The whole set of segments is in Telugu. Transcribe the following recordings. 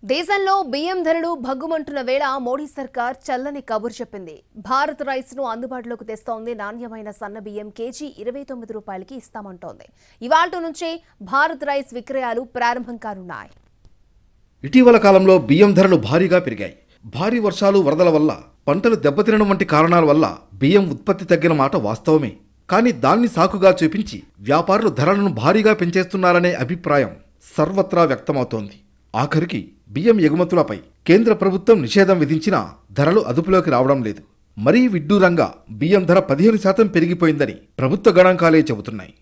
దేశంలో బియ్యం ధరలు భగ్గుమంటున్న వేళ మోడీ సర్కార్ చల్లని కబురు చెప్పింది. భారత్ రైస్ ను అందుబాటులోకి తెస్తోంది. నాణ్యమైన సన్న బియ్యం కేజీ 29 రూపాయలకి ఇస్తామంటోంది. ఇవాల్టి నుంచే భారత్ రైస్ విక్రయాలు ప్రారంభం కానున్నాయి. ఇటీవల కాలంలో బియ్యం ధరలు భారీగా పెరిగాయి. భారీ వర్షాలు, వరదల వల్ల పంటలు దెబ్బతినడం వంటి కారణాల వల్ల బియ్యం ఉత్పత్తి తగ్గిన మాట వాస్తవమే. కానీ దాన్ని సాకుగా చూపించి వ్యాపారులు ధరలను భారీగా పెంచేస్తున్నారనే అభిప్రాయం సర్వత్రా వ్యక్తమవుతోంది. ఆఖరికి బియ్యం ఎగుమతులపై కేంద్ర ప్రభుత్వం నిషేధం విధించినా ధరలు అదుపులోకి రావడం లేదు. మరీ విడ్డూరంగా బియ్యం ధర 15% పెరిగిపోయిందని ప్రభుత్వ గణాంకాలే చెబుతున్నాయి.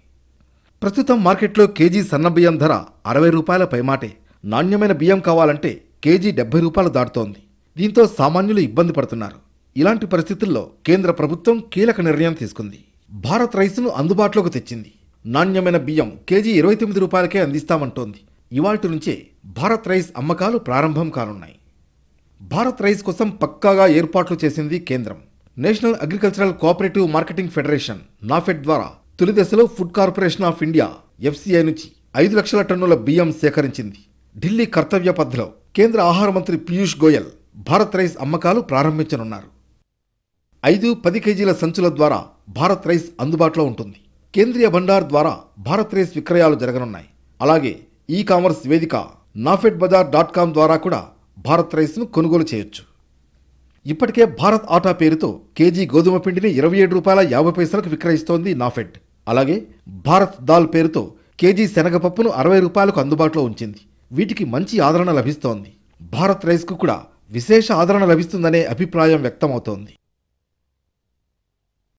ప్రస్తుతం మార్కెట్లో కేజీ సన్న బియ్యం ధర 60 రూపాయల పైమాటే. నాణ్యమైన బియ్యం కావాలంటే కేజీ 70 రూపాయలు దాటుతోంది. దీంతో సామాన్యులు ఇబ్బంది పడుతున్నారు. ఇలాంటి పరిస్థితుల్లో కేంద్ర ప్రభుత్వం కీలక నిర్ణయం తీసుకుంది. భారత్ రైస్ను అందుబాటులోకి తెచ్చింది. నాణ్యమైన బియ్యం కేజీ 29 రూపాయలకే అందిస్తామంటోంది. ఇవాల్టి నుంచే భారత్ రైస్ అమ్మకాలు ప్రారంభం కానున్నాయి. భారత్ రైస్ కోసం పక్కాగా ఏర్పాట్లు చేసింది కేంద్రం. National agricultural cooperative marketing federation NAFED ద్వారా తొలి దశలో food corporation of India FCI నుంచి 5 లక్షల టన్నుల బియ్యం సేకరించింది. ఢిల్లీ కర్తవ్య పథ్లో కేంద్ర ఆహార మంత్రి పీయూష్ గోయల్ భారత్ రైస్ అమ్మకాలు ప్రారంభించనున్నారు. 5-10 కేజీల సంచుల ద్వారా భారత్ రైస్ అందుబాటులో ఉంటుంది. కేంద్రీయ భండార్ ద్వారా భారత్ రైస్ విక్రయాలు జరగనున్నాయి. అలాగే ఈ-కామర్స్ వేదిక nafedbazaar.com ద్వారా కూడా భారత్ రైస్ను కొనుగోలు చేయొచ్చు. ఇప్పటికే భారత్ ఆటా పేరుతో కేజీ గోధుమ పిండిని 27 రూపాయల 50 పైసలకు విక్రయిస్తోంది నాఫెడ్. అలాగే భారత్ దాల్ పేరుతో కేజీ శనగపప్పును 60 రూపాయలకు అందుబాటులో ఉంచింది. వీటికి మంచి ఆదరణ లభిస్తోంది. భారత్ రైస్కు కూడా విశేష ఆదరణ లభిస్తుందనే అభిప్రాయం వ్యక్తమవుతోంది.